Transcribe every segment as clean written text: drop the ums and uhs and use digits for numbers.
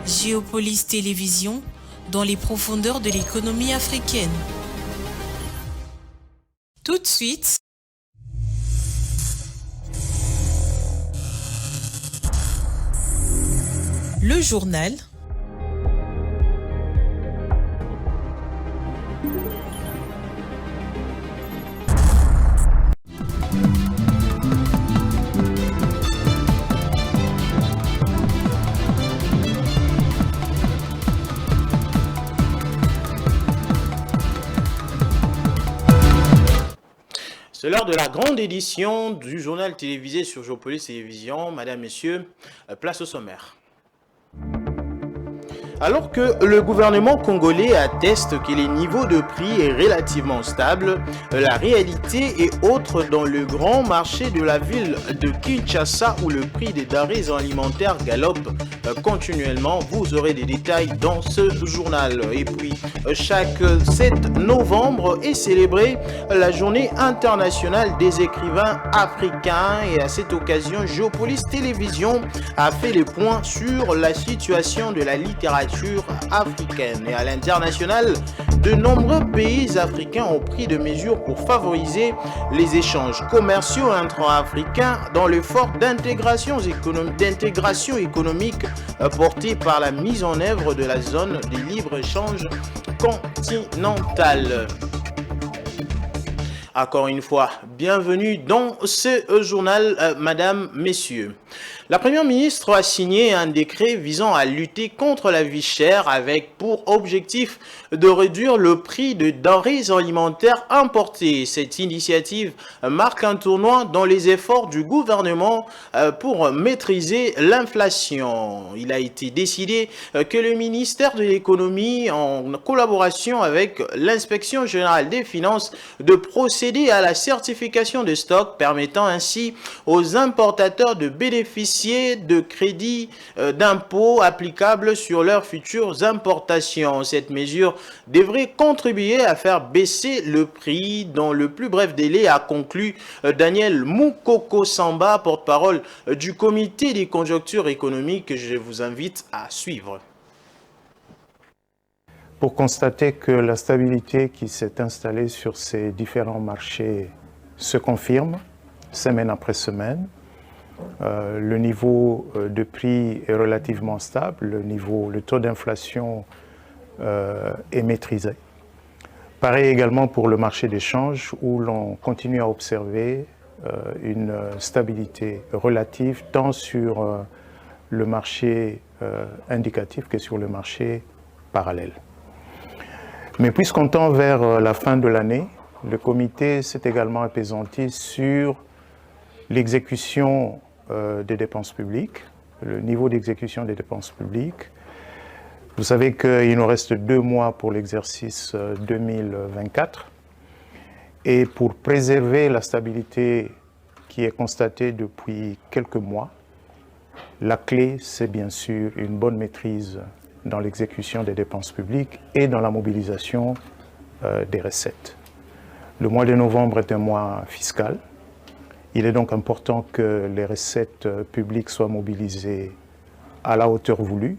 Géopolis Télévision, dans les profondeurs de l'économie africaine. Tout de suite, le journal. C'est l'heure de la grande édition du journal télévisé sur Géopolis Télévision. Madame, Messieurs, place au sommaire. Alors que le gouvernement congolais atteste que les niveaux de prix est relativement stable, la réalité est autre dans le grand marché de la ville de Kinshasa où le prix des denrées alimentaires galope continuellement. Vous aurez des détails dans ce journal. Et puis, chaque 7 novembre est célébrée la journée internationale des écrivains africains et à cette occasion, Géopolis Télévision a fait le point sur la situation de la littérature africaine. Et à l'international, de nombreux pays africains ont pris des mesures pour favoriser les échanges commerciaux intra-africains dans l'effort d'intégration économique porté par la mise en œuvre de la zone de libre-échange continentale. Encore une fois, bienvenue dans ce journal, Madame, Messieurs. La Première ministre a signé un décret visant à lutter contre la vie chère avec pour objectif de réduire le prix de denrées alimentaires importées. Cette initiative marque un tournant dans les efforts du gouvernement pour maîtriser l'inflation. Il a été décidé que le ministère de l'économie, en collaboration avec l'inspection générale des finances, de procéder à la certification de stock permettant ainsi aux importateurs de bénéficier de crédits d'impôt applicables sur leurs futures importations. Cette mesure devrait contribuer à faire baisser le prix dans le plus bref délai, a conclu Daniel Moukoko Samba, porte-parole du comité des conjonctures économiques, que je vous invite à suivre. Pour constater que la stabilité qui s'est installée sur ces différents marchés se confirme semaine après semaine. Le niveau de prix est relativement stable, le taux d'inflation est maîtrisé. Pareil également pour le marché des changes où l'on continue à observer une stabilité relative tant sur le marché indicatif que sur le marché parallèle. Mais puisqu'on tend vers la fin de l'année, le comité s'est également appesanti sur l'exécution des dépenses publiques, le niveau d'exécution des dépenses publiques. Vous savez qu'il nous reste 2 mois pour l'exercice 2024 et pour préserver la stabilité qui est constatée depuis quelques mois, la clé c'est bien sûr une bonne maîtrise dans l'exécution des dépenses publiques et dans la mobilisation des recettes. Le mois de novembre est un mois fiscal. Il est donc important que les recettes publiques soient mobilisées à la hauteur voulue,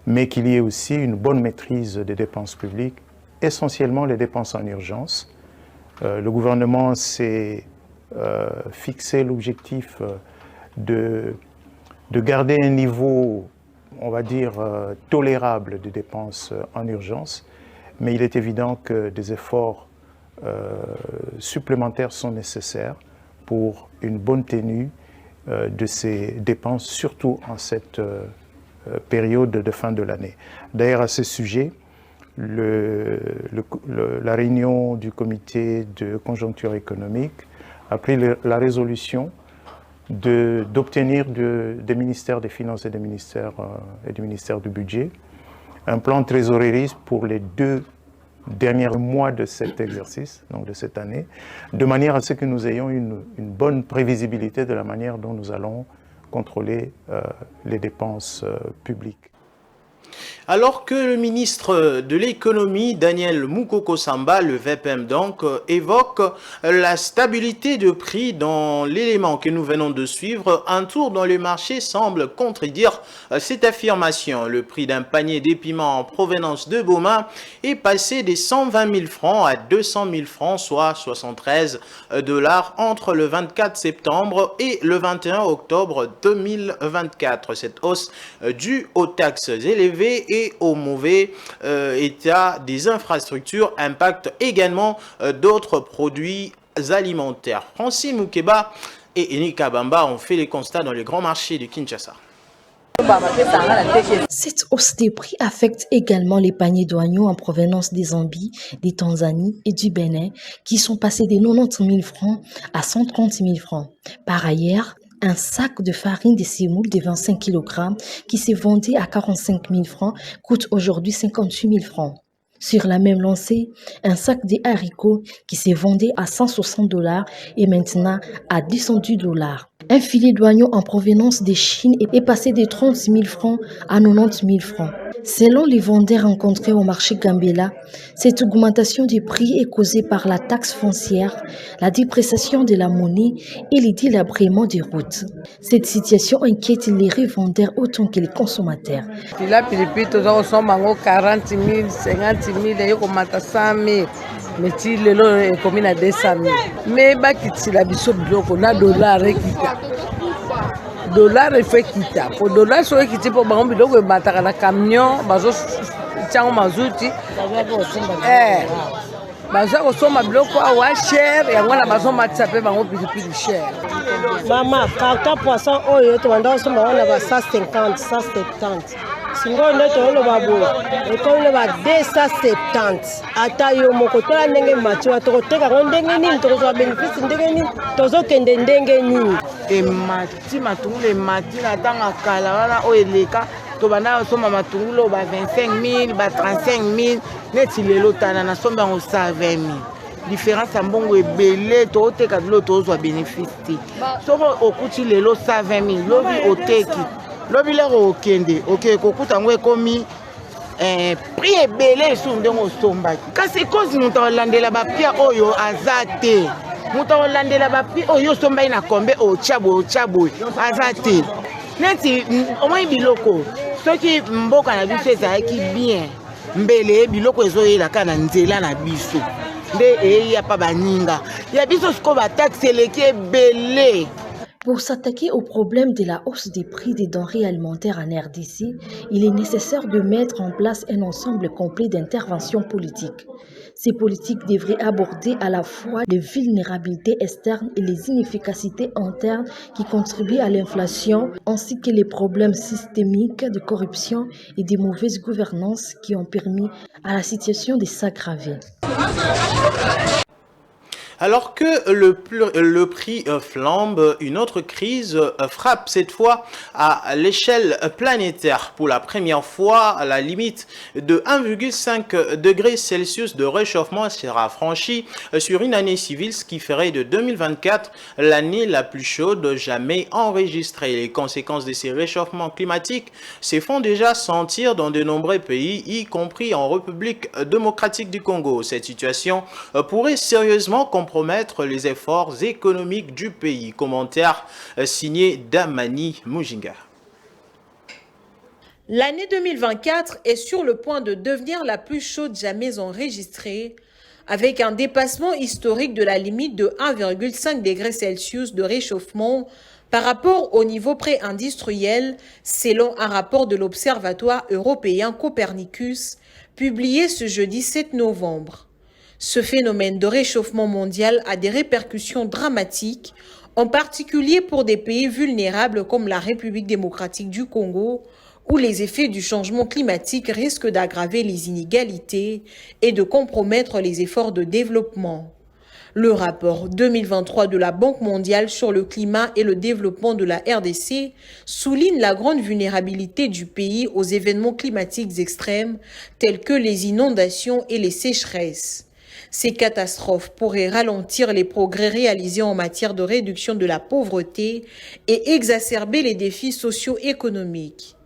mais qu'il y ait aussi une bonne maîtrise des dépenses publiques, essentiellement les dépenses en urgence. Le gouvernement s'est fixé l'objectif de garder un niveau, on va dire, tolérable de dépenses en urgence, mais il est évident que des efforts supplémentaires sont nécessaires pour une bonne tenue de ces dépenses, surtout en cette période de fin de l'année. D'ailleurs, à ce sujet, la réunion du comité de conjoncture économique a pris la résolution d'obtenir des ministères des Finances et du ministère du Budget un plan de trésorerie pour les 2 derniers mois de cet exercice, donc de cette année, de manière à ce que nous ayons une bonne prévisibilité de la manière dont nous allons contrôler les dépenses publiques. Alors que le ministre de l'économie, Daniel Mukoko Samba, le VPM donc, évoque la stabilité de prix dans l'élément que nous venons de suivre, un tour dans le marché semble contredire cette affirmation. Le prix d'un panier d'épiments en provenance de Boma est passé des 120 000 francs à 200 000 francs, soit 73 $ entre le 24 septembre et le 21 octobre 2024. Cette hausse due aux taxes élevées et au mauvais état des infrastructures impacte également d'autres produits alimentaires. Francine Moukeba et Enika Bamba ont fait les constats dans les grands marchés de Kinshasa. Cette hausse des prix affecte également les paniers d'oignons en provenance des Zambie, des Tanzanie et du Bénin qui sont passés des 90 000 francs à 130 000 francs. Par ailleurs, un sac de farine de semoule de 25 kg qui s'est vendu à 45 000 francs coûte aujourd'hui 58 000 francs. Sur la même lancée, un sac de haricots qui s'est vendu à 160 $ est maintenant à 210 $. Un filet d'oignon en provenance de Chine est passé de 30 000 francs à 90 000 francs. Selon les vendeurs rencontrés au marché Gambela, cette augmentation des prix est causée par la taxe foncière, la dépréciation de la monnaie et le délabrement des routes. Cette situation inquiète les revendeurs autant que les consommateurs. La pilipili toza kosomba ngo 40 000, 50 000, eye komata 100 000. Mais ti lelo ekomi na 200 000. Mais bakitila biso biloko na dollar ekita. Dollar efe kita. Po dollar so ekiti po bango biloko ebataka na camion bazo tiango mazuti. Bazo kosomba biloko awa cher yango na bazo matisa pe bango pilipili cher. Mama, kaka poisson oyo to banda kosomba wana ba 150, 170. Singo ndoto olo babo ekomi ba 270 ata yo moko tola ndenge matiwa tokoteka ngo ndenge nini tokozwa bénéfice ndenge nini tozokende ndenge nini emati matungulu emati na tanga kala wana oyo eleka tobanda kosomba matungulu ba 25 000 ba 35 000 neti lelo tana na somba yango 120 000. Différence ya mbongo ebele toteka bilo tozwa bénéfice te soko okuti lelo 120 000 lobi oteki lobi lero okende ok kokuta ngo ekomi prix ebele esu ndenge osombaki kasi kozi moto olandela bapia oyo aza te moto olandela bapia oyo osombai na kombe ochabo aza te neti omoi biloko soki mboka na biso ezalaki bien mbele biloko ezoyelaka na nzela na biso nde eya pa baninga ya biso siko bataxe eleki ebele. Pour s'attaquer au problème de la hausse des prix des denrées alimentaires en RDC, il est nécessaire de mettre en place un ensemble complet d'interventions politiques. Ces politiques devraient aborder à la fois les vulnérabilités externes et les inefficacités internes qui contribuent à l'inflation, ainsi que les problèmes systémiques de corruption et de mauvaise gouvernance qui ont permis à la situation de s'aggraver. Alors que le prix flambe, une autre crise frappe cette fois à l'échelle planétaire. Pour la première fois, la limite de 1,5 degré Celsius de réchauffement sera franchie sur une année civile, ce qui ferait de 2024 l'année la plus chaude jamais enregistrée. Les conséquences de ces réchauffements climatiques se font déjà sentir dans de nombreux pays, y compris en République démocratique du Congo. Cette situation pourrait sérieusement compromettre les efforts économiques du pays. Commentaire signé Damani Mujinga. L'année 2024 est sur le point de devenir la plus chaude jamais enregistrée, avec un dépassement historique de la limite de 1,5 degré Celsius de réchauffement par rapport au niveau pré-industriel, selon un rapport de l'Observatoire européen Copernicus, publié ce jeudi 7 novembre. Ce phénomène de réchauffement mondial a des répercussions dramatiques, en particulier pour des pays vulnérables comme la République démocratique du Congo, où les effets du changement climatique risquent d'aggraver les inégalités et de compromettre les efforts de développement. Le rapport 2023 de la Banque mondiale sur le climat et le développement de la RDC souligne la grande vulnérabilité du pays aux événements climatiques extrêmes tels que les inondations et les sécheresses. Ces catastrophes pourraient ralentir les progrès réalisés en matière de réduction de la pauvreté et exacerber les défis socio-économiques.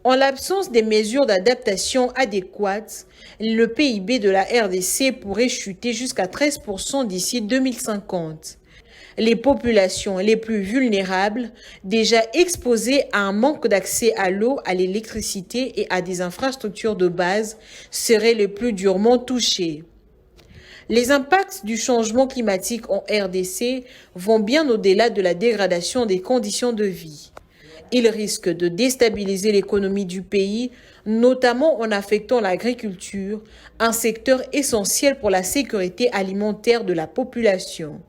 En l'absence des mesures d'adaptation adéquates, le PIB de la RDC pourrait chuter jusqu'à 13% d'ici 2050. Les populations les plus vulnérables, déjà exposées à un manque d'accès à l'eau, à l'électricité et à des infrastructures de base, seraient les plus durement touchées. Les impacts du changement climatique en RDC vont bien au-delà de la dégradation des conditions de vie. Ils risquent de déstabiliser l'économie du pays, notamment en affectant l'agriculture, un secteur essentiel pour la sécurité alimentaire de la population.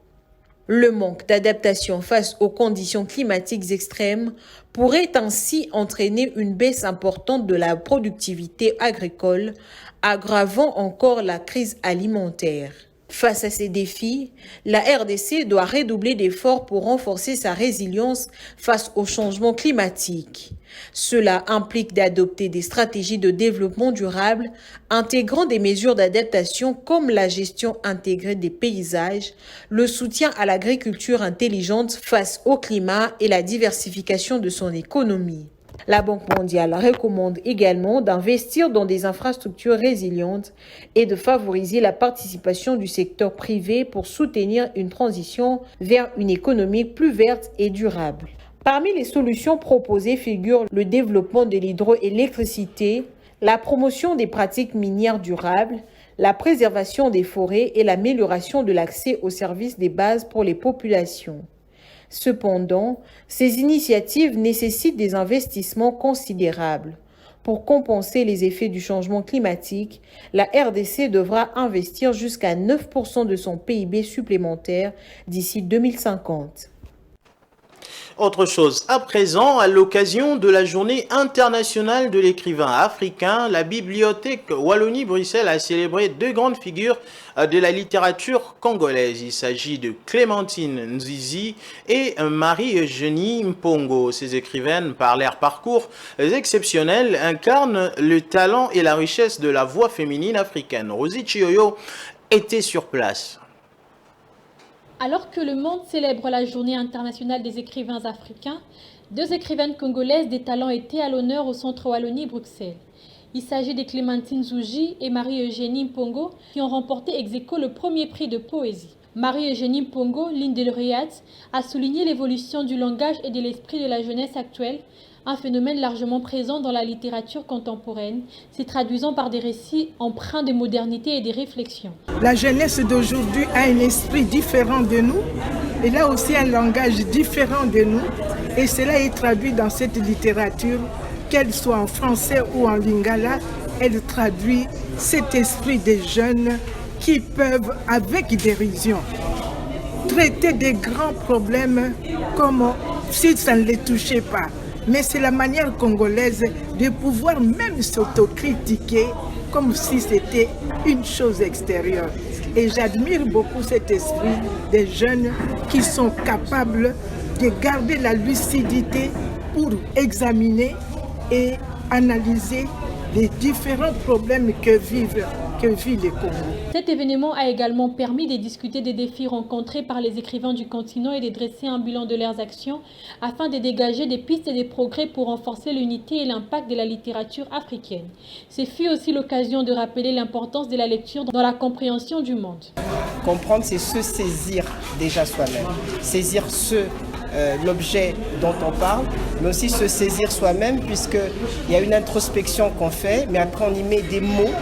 Le manque d'adaptation face aux conditions climatiques extrêmes pourrait ainsi entraîner une baisse importante de la productivité agricole, aggravant encore la crise alimentaire. Face à ces défis, la RDC doit redoubler d'efforts pour renforcer sa résilience face au changement climatique. Cela implique d'adopter des stratégies de développement durable, intégrant des mesures d'adaptation comme la gestion intégrée des paysages, le soutien à l'agriculture intelligente face au climat et la diversification de son économie. La Banque mondiale recommande également d'investir dans des infrastructures résilientes et de favoriser la participation du secteur privé pour soutenir une transition vers une économie plus verte et durable. Parmi les solutions proposées figurent le développement de l'hydroélectricité, la promotion des pratiques minières durables, la préservation des forêts et l'amélioration de l'accès aux services de base pour les populations. Cependant, ces initiatives nécessitent des investissements considérables. Pour compenser les effets du changement climatique, la RDC devra investir jusqu'à 9% de son PIB supplémentaire d'ici 2050. Autre chose, à présent, à l'occasion de la journée internationale de l'écrivain africain, la bibliothèque Wallonie-Bruxelles a célébré deux grandes figures de la littérature congolaise. Il s'agit de Clémentine Nzizi et Marie-Eugénie Mpongo. Ces écrivaines, par leur parcours exceptionnel, incarnent le talent et la richesse de la voix féminine africaine. Rosie Chioyo était sur place. Alors que le monde célèbre la journée internationale des écrivains africains, deux écrivaines congolaises des talents étaient à l'honneur au centre Wallonie-Bruxelles. Il s'agit de Clémentine Nzizi et Marie-Eugénie Mpongo qui ont remporté ex aequo le premier prix de poésie. Marie-Eugénie Mpongo, l'une des lauréates, a souligné l'évolution du langage et de l'esprit de la jeunesse actuelle, un phénomène largement présent dans la littérature contemporaine, se traduisant par des récits empreints de modernité et de réflexion. La jeunesse d'aujourd'hui a un esprit différent de nous, elle a aussi un langage différent de nous, et cela est traduit dans cette littérature, qu'elle soit en français ou en lingala, elle traduit cet esprit des jeunes qui peuvent, avec dérision, traiter des grands problèmes comme si ça ne les touchait pas. Mais c'est la manière congolaise de pouvoir même s'autocritiquer comme si c'était une chose extérieure. Et j'admire beaucoup cet esprit des jeunes qui sont capables de garder la lucidité pour examiner et analyser les différents problèmes que vit le Congo. Cet événement a également permis de discuter des défis rencontrés par les écrivains du continent et de dresser un bilan de leurs actions afin de dégager des pistes et des progrès pour renforcer l'unité et l'impact de la littérature africaine. Ce fut aussi l'occasion de rappeler l'importance de la lecture dans la compréhension du monde. Comprendre, c'est se saisir déjà soi-même, saisir l'objet dont on parle, mais aussi se saisir soi-même puisqu'il y a une introspection qu'on fait, mais après on y met des mots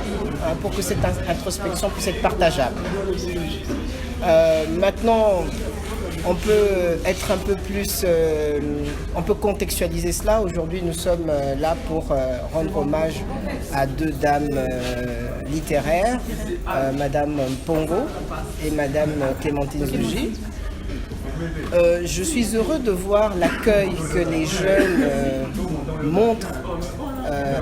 pour que cette introspection puisse être partageable. Maintenant, on peut être un peu plus, on peut contextualiser cela. Aujourd'hui, nous sommes là pour rendre hommage à deux dames littéraires, Madame Mpongo et Madame Clémentine Nzizi. Je suis heureux de voir l'accueil que les jeunes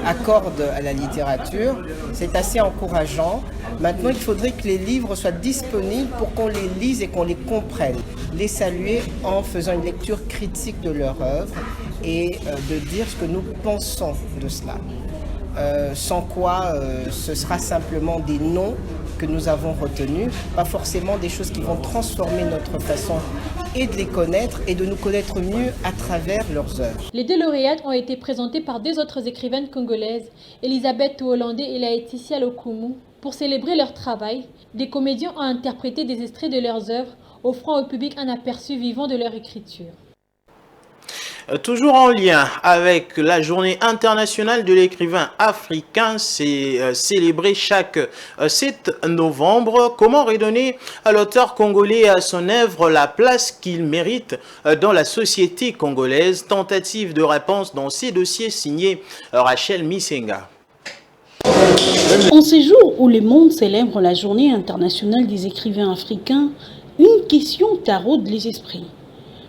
accordent à la littérature. C'est assez encourageant. Maintenant, il faudrait que les livres soient disponibles pour qu'on les lise et qu'on les comprenne. Les saluer en faisant une lecture critique de leur œuvre et de dire ce que nous pensons de cela. Sans quoi ce sera simplement des noms que nous avons retenus, pas forcément des choses qui vont transformer notre façon et de les connaître et de nous connaître mieux à travers leurs œuvres. Les deux lauréates ont été présentées par deux autres écrivaines congolaises, Elisabeth Touolandé et Laetitia Lokumu. Pour célébrer leur travail, des comédiens ont interprété des extraits de leurs œuvres, offrant au public un aperçu vivant de leur écriture. Toujours en lien avec la journée internationale de l'écrivain africain, c'est célébré chaque 7 novembre. Comment redonner à l'auteur congolais et à son œuvre la place qu'il mérite dans la société congolaise? Tentative de réponse dans ces dossiers signés Rachel Misenga. En ces jours où le monde célèbre la journée internationale des écrivains africains, une question taraude les esprits.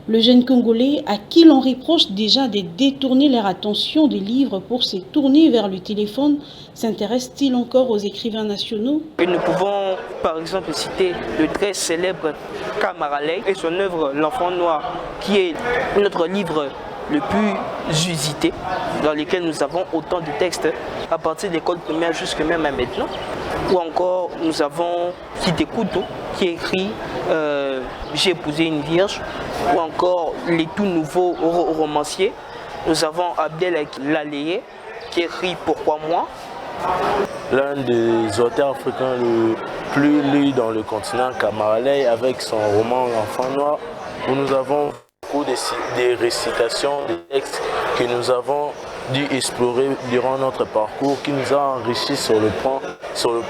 Le jeune Congolais à qui l'on reproche déjà de détourner leur attention des livres pour se tourner vers le téléphone, s'intéresse-t-il encore aux écrivains nationaux? Nous pouvons par exemple citer le très célèbre Kamara Lay et son œuvre L'Enfant Noir, qui est notre livre le plus usité, dans lequel nous avons autant de textes à partir de l'école primaire jusqu'à même à maintenant. Ou encore nous avons Kité Couteau qui écrit J'ai épousé une vierge, ou encore les tout nouveaux romanciers. Nous avons Abdel Laleye qui écrit Pourquoi moi? L'un des auteurs africains le plus lu dans le continent, Kamara Lay, avec son roman L'Enfant Noir, où nous avons beaucoup des récitations, des textes que nous avons dû explorer durant notre parcours, qui nous a enrichis sur le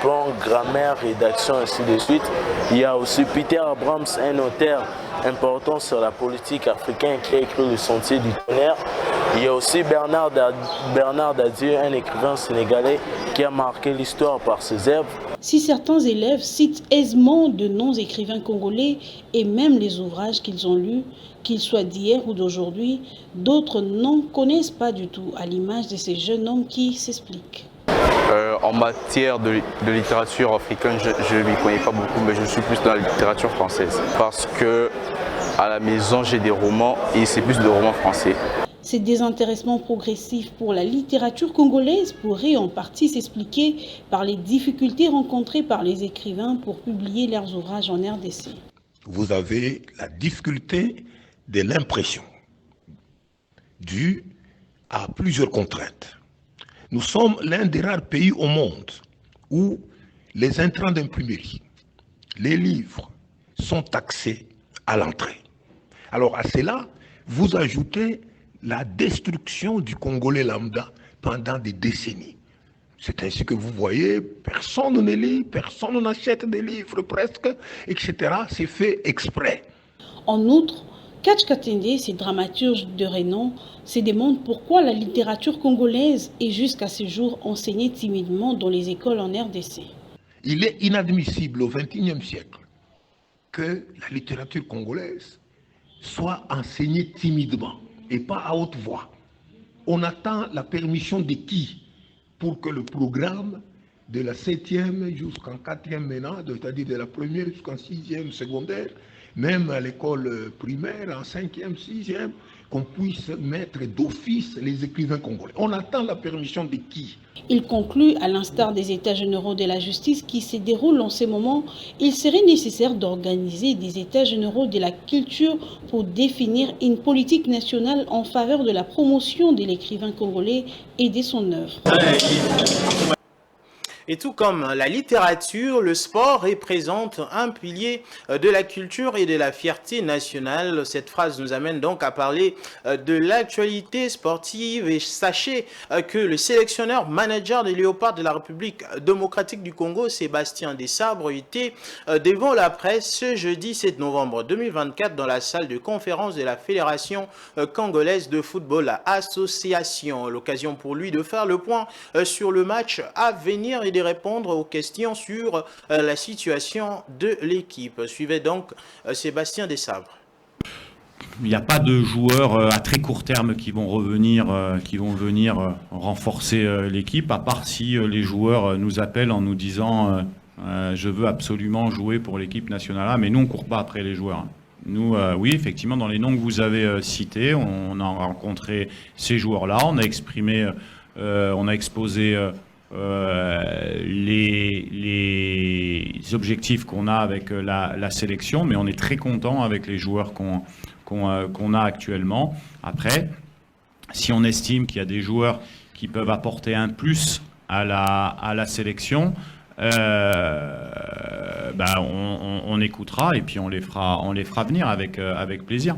plan grammaire, rédaction, ainsi de suite. Il y a aussi Peter Abrams, un auteur important sur la politique africaine qui a écrit Le Sentier du Tonnerre. Il y a aussi Bernard Dadieu, un écrivain sénégalais qui a marqué l'histoire par ses œuvres. Si certains élèves citent aisément de noms écrivains congolais et même les ouvrages qu'ils ont lus, qu'ils soient d'hier ou d'aujourd'hui, d'autres n'en connaissent pas du tout, à l'image de ces jeunes hommes qui s'expliquent. En matière de littérature africaine, je ne m'y connais pas beaucoup, mais je suis plus dans la littérature française. Parce que à la maison, j'ai des romans et c'est plus de romans français. Ces désintéressements progressifs pour la littérature congolaise pourraient en partie s'expliquer par les difficultés rencontrées par les écrivains pour publier leurs ouvrages en RDC. Vous avez la difficulté de l'impression due à plusieurs contraintes. Nous sommes l'un des rares pays au monde où les intrants d'imprimerie, les livres, sont taxés à l'entrée. Alors à cela, vous ajoutez la destruction du Congolais lambda pendant des décennies. C'est ainsi que vous voyez, personne ne lit, personne n'achète des livres presque, etc. C'est fait exprès. En outre, Kach Katende, ces dramaturges de renom, se demandent pourquoi la littérature congolaise est jusqu'à ce jour enseignée timidement dans les écoles en RDC. Il est inadmissible au XXIe siècle que la littérature congolaise soit enseignée timidement et pas à haute voix. On attend la permission de qui pour que le programme de la 7e jusqu'en 4e maintenant, c'est-à-dire de la 1er jusqu'en 6e secondaire, même à l'école primaire, en 5e, 6e, qu'on puisse mettre d'office les écrivains congolais. On attend la permission de qui? Il conclut, à l'instar des États généraux de la justice qui se déroulent en ce moment, il serait nécessaire d'organiser des États généraux de la culture pour définir une politique nationale en faveur de la promotion de l'écrivain congolais et de son œuvre. Et tout comme la littérature, le sport représente un pilier de la culture et de la fierté nationale. Cette phrase nous amène donc à parler de l'actualité sportive. Et sachez que le sélectionneur manager des Léopards de la République démocratique du Congo, Sébastien Desabre, était devant la presse ce jeudi 7 novembre 2024 dans la salle de conférence de la Fédération congolaise de football association. L'occasion pour lui de faire le point sur le match à venir et de répondre aux questions sur la situation de l'équipe. Suivez donc Sébastien Desabre. Il n'y a pas de joueurs à très court terme qui vont venir renforcer l'équipe, à part si les joueurs nous appellent en nous disant je veux absolument jouer pour l'équipe nationale A, mais nous on ne court pas après les joueurs. Nous, oui, effectivement, dans les noms que vous avez cités, on a rencontré ces joueurs-là, on a exposé les objectifs qu'on a avec la sélection, mais on est très content avec les joueurs qu'on a actuellement. Après, si on estime qu'il y a des joueurs qui peuvent apporter un plus à la sélection, on écoutera et puis on les fera venir avec plaisir.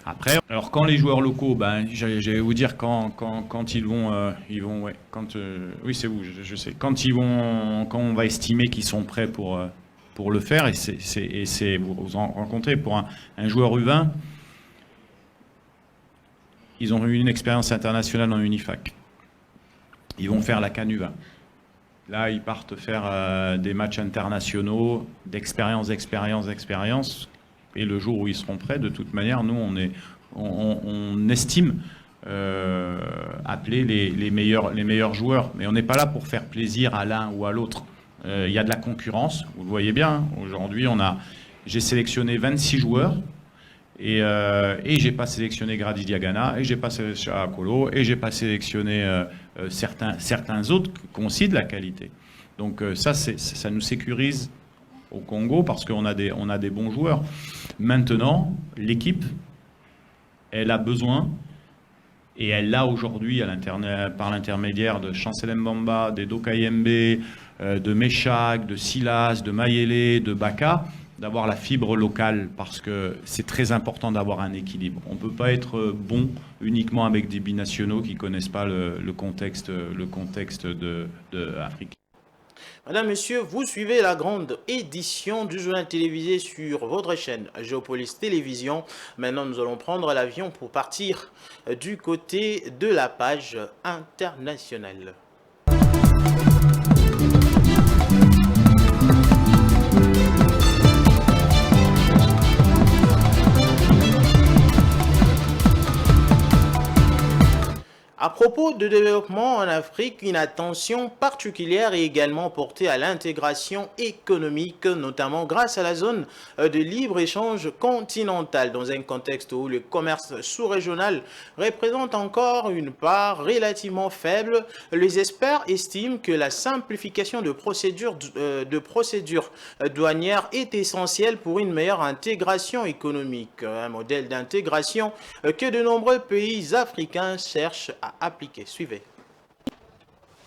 Après, alors quand les joueurs locaux, j'allais vous dire quand ils vont oui c'est vous, je sais, quand on va estimer qu'ils sont prêts pour le faire, et vous en rencontrez pour un joueur U20, ils ont eu une expérience internationale en Unifac. Ils vont faire la CAN U20. Là, ils partent faire des matchs internationaux, d'expérience. Et le jour où ils seront prêts, de toute manière, nous, on estime appeler les meilleurs joueurs. Mais on n'est pas là pour faire plaisir à l'un ou à l'autre. Il y a de la concurrence, vous le voyez bien. Aujourd'hui, j'ai sélectionné 26 joueurs. Et j'ai pas sélectionné Grady Diagana, et j'ai pas sélectionné Akolo, et j'ai pas sélectionné certains autres qui ont aussi de la qualité. Donc ça nous sécurise au Congo parce qu'on a des bons joueurs. Maintenant, l'équipe, elle a besoin, et elle l'a aujourd'hui par l'intermédiaire de Chancel Mbamba, d'Edo Kayembe, de Meshak, de Silas, de Mayele, de Baka, d'avoir la fibre locale, parce que c'est très important d'avoir un équilibre. On ne peut pas être bon uniquement avec des binationaux qui ne connaissent pas le contexte de Afrique. Madame, Monsieur, vous suivez la grande édition du journal télévisé sur votre chaîne Géopolis Télévision. Maintenant, nous allons prendre l'avion pour partir du côté de la page internationale. À propos de développement en Afrique, une attention particulière est également portée à l'intégration économique, notamment grâce à la zone de libre-échange continentale, dans un contexte où le commerce sous-régional représente encore une part relativement faible. Les experts estiment que la simplification de procédures douanières est essentielle pour une meilleure intégration économique, un modèle d'intégration que de nombreux pays africains cherchent à appliquer. Suivez.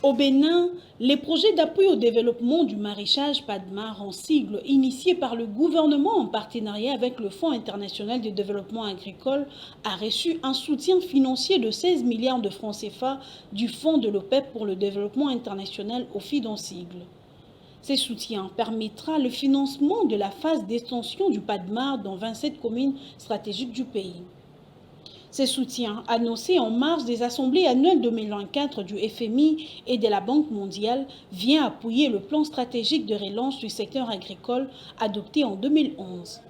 Au Bénin, les projets d'appui au développement du maraîchage PADMAR en sigle, initiés par le gouvernement en partenariat avec le Fonds international de développement agricole, a reçu un soutien financier de 16 milliards de francs CFA du Fonds de l'OPEP pour le développement international au FID en sigle. Ces soutiens permettra le financement de la phase d'extension du PADMAR dans 27 communes stratégiques du pays. Ces soutiens, annoncés en marge des assemblées annuelles 2024 du FMI et de la Banque mondiale, vient appuyer le plan stratégique de relance du secteur agricole adopté en 2011.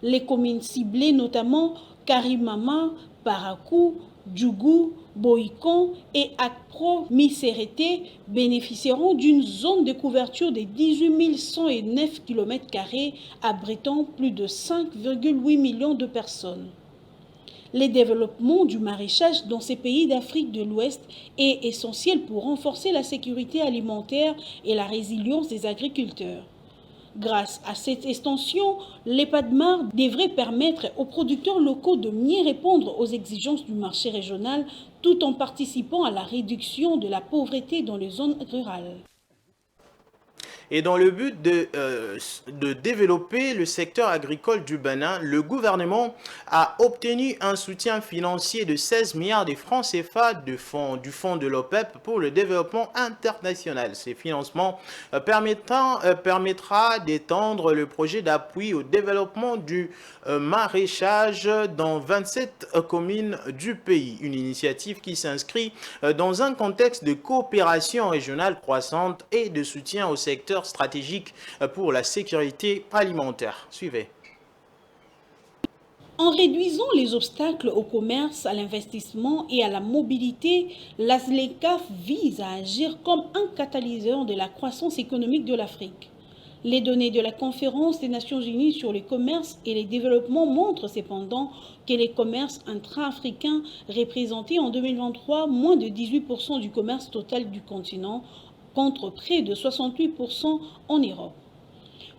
Les communes ciblées, notamment Karimama, Parakou, Djougou, Boïkon et Akpro-Miserete, bénéficieront d'une zone de couverture de 18 109 km² abritant plus de 5,8 millions de personnes. Le développement du maraîchage dans ces pays d'Afrique de l'Ouest est essentiel pour renforcer la sécurité alimentaire et la résilience des agriculteurs. Grâce à cette extension, les PADMAR devraient permettre aux producteurs locaux de mieux répondre aux exigences du marché régional tout en participant à la réduction de la pauvreté dans les zones rurales. Et dans le but de développer le secteur agricole du Bénin, le gouvernement a obtenu un soutien financier de 16 milliards de francs CFA du fonds de l'OPEP pour le développement international. Ces financements permettra d'étendre le projet d'appui au développement du maraîchage dans 27 communes du pays. Une initiative qui s'inscrit dans un contexte de coopération régionale croissante et de soutien au secteur stratégique pour la sécurité alimentaire. Suivez. En réduisant les obstacles au commerce, à l'investissement et à la mobilité, la ZLECAf vise à agir comme un catalyseur de la croissance économique de l'Afrique. Les données de la Conférence des Nations Unies sur le commerce et le développement montrent cependant que les commerces intra-africains représentaient en 2023 moins de 18% du commerce total du continent, contre près de 68% en Europe.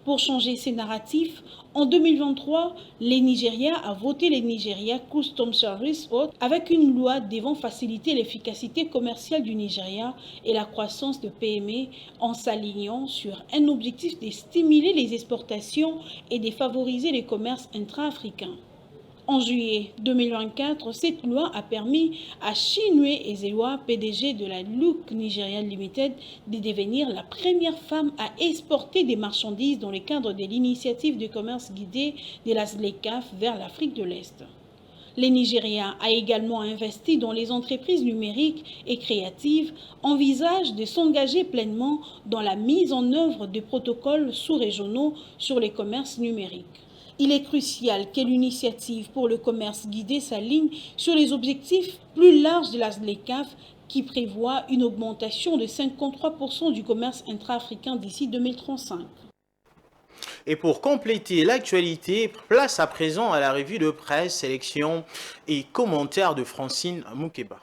Pour changer ces narratifs, en 2023, le Nigeria a voté le Nigeria Customs Service Act avec une loi devant faciliter l'efficacité commerciale du Nigeria et la croissance de PME en s'alignant sur un objectif de stimuler les exportations et de favoriser le commerce intra-africain. En juillet 2024, cette loi a permis à Chinwe Ezewa, PDG de la Look Nigeria Limited, de devenir la première femme à exporter des marchandises dans le cadre de l'initiative de commerce guidé de la ZLECAf vers l'Afrique de l'Est. Le Nigeria a également investi dans les entreprises numériques et créatives, envisage de s'engager pleinement dans la mise en œuvre de protocoles sous-régionaux sur les commerces numériques. Il est crucial que l'initiative pour le commerce guidé s'aligne sur les objectifs plus larges de la ZLECAf qui prévoit une augmentation de 53% du commerce intra-africain d'ici 2035. Et pour compléter l'actualité, place à présent à la revue de presse, sélection et commentaires de Francine Moukeba.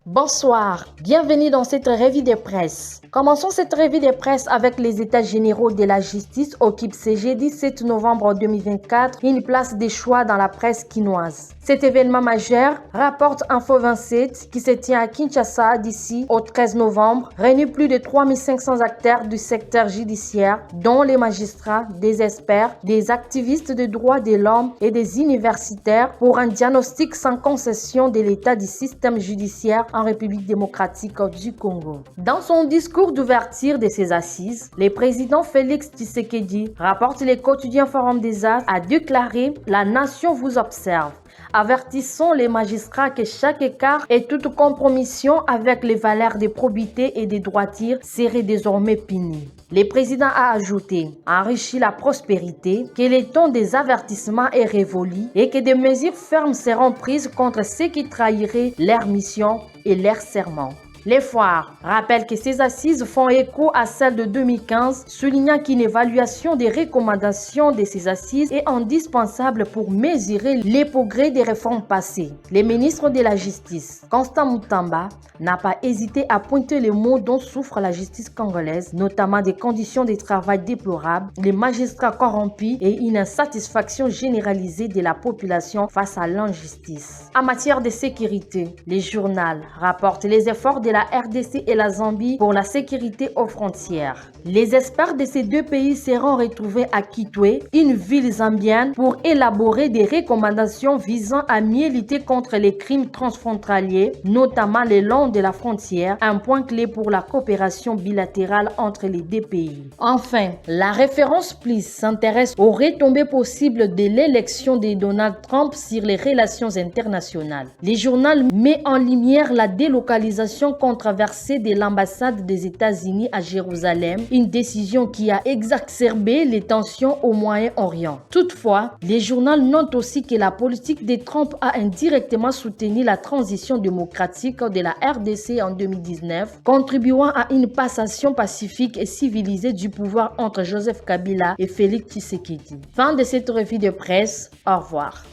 Bonsoir, bienvenue dans cette revue de presse. Commençons cette revue de presse avec les états généraux de la justice occupent ce jeudi 7 novembre 2024 une place de choix dans la presse quinoise. Cet événement majeur, rapporte Info 27, qui se tient à Kinshasa d'ici au 13 novembre, réunit plus de 3500 acteurs du secteur judiciaire, dont les magistrats, des experts, des activistes de droits de l'homme et des universitaires pour un diagnostic sans concession de l'état du système judiciaire en République démocratique du Congo. Dans son discours d'ouverture de ces assises, le président Félix Tshisekedi, rapporte le quotidien Forum des As, a déclaré « La nation vous observe ». Avertissons les magistrats que chaque écart et toute compromission avec les valeurs de probité et de droiture serait désormais puni. Le président a ajouté, enrichi la prospérité, que le temps des avertissements est révolu et que des mesures fermes seront prises contre ceux qui trahiraient leur mission et leur serment. Les foires rappellent que ces assises font écho à celles de 2015, soulignant qu'une évaluation des recommandations de ces assises est indispensable pour mesurer les progrès des réformes passées. Le ministre de la Justice, Constant Mutamba, n'a pas hésité à pointer les maux dont souffre la justice congolaise, notamment des conditions de travail déplorables, les magistrats corrompus et une insatisfaction généralisée de la population face à l'injustice. En matière de sécurité, le journal rapporte les efforts de la RDC et la Zambie pour la sécurité aux frontières. Les experts de ces deux pays seront retrouvés à Kitwe, une ville zambienne, pour élaborer des recommandations visant à mieux lutter contre les crimes transfrontaliers, notamment le long de la frontière, un point clé pour la coopération bilatérale entre les deux pays. Enfin, la référence Plus s'intéresse aux retombées possibles de l'élection de Donald Trump sur les relations internationales. Le journal met en lumière la délocalisation controversée de l'ambassade des États-Unis à Jérusalem, une décision qui a exacerbé les tensions au Moyen-Orient. Toutefois, le journal note aussi que la politique de Trump a indirectement soutenu la transition démocratique de la RDC en 2019, contribuant à une passation pacifique et civilisée du pouvoir entre Joseph Kabila et Félix Tshisekedi. Fin de cette revue de presse. Au revoir.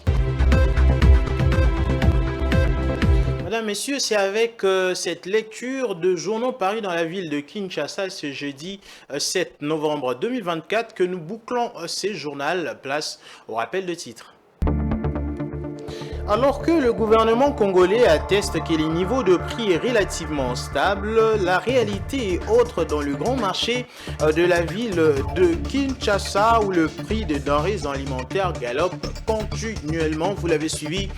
Mesdames, Messieurs, c'est avec cette lecture de journaux parus dans la ville de Kinshasa ce jeudi 7 novembre 2024 que nous bouclons ces journaux. Place au rappel de titres. Alors que le gouvernement congolais atteste que les niveaux de prix est relativement stable, la réalité est autre dans le grand marché de la ville de Kinshasa où le prix des denrées alimentaires galope continuellement. Vous l'avez suivi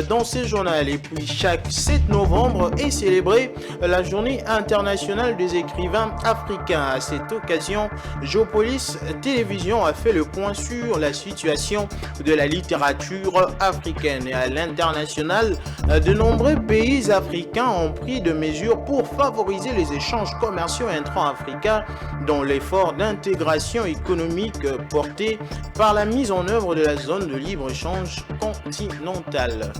dans ces journaux. Et puis chaque 7 novembre est célébrée la journée internationale des écrivains africains. À cette occasion, Geopolis Télévision a fait le point sur la situation de la littérature africaine. Et à l'international, de nombreux pays africains ont pris des mesures pour favoriser les échanges commerciaux intra-africains dans l'effort d'intégration économique porté par la mise en œuvre de la zone de libre-échange continentale.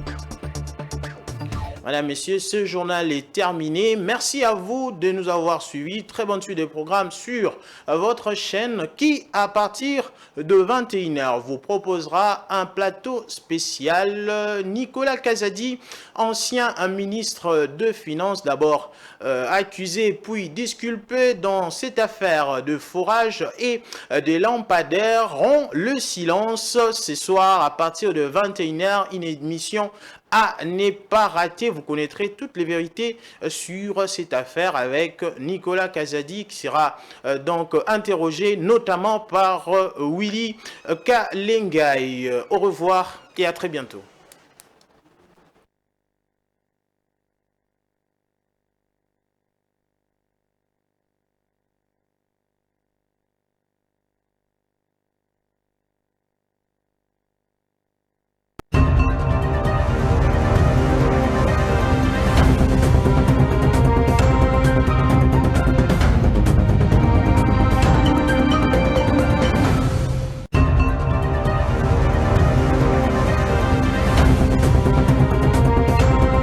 Madame, Messieurs, ce journal est terminé. Merci à vous de nous avoir suivis. Très bonne suite de programmes sur votre chaîne qui, à partir de 21h, vous proposera un plateau spécial. Nicolas Kazadi, ancien ministre de Finances, d'abord accusé puis disculpé dans cette affaire de forage et des lampadaires, rompt le silence ce soir à partir de 21h. Une émission à ne pas rater. Vous connaîtrez toutes les vérités sur cette affaire avec Nicolas Kazadi qui sera donc interrogé notamment par Willy Kalengai. Au revoir et à très bientôt.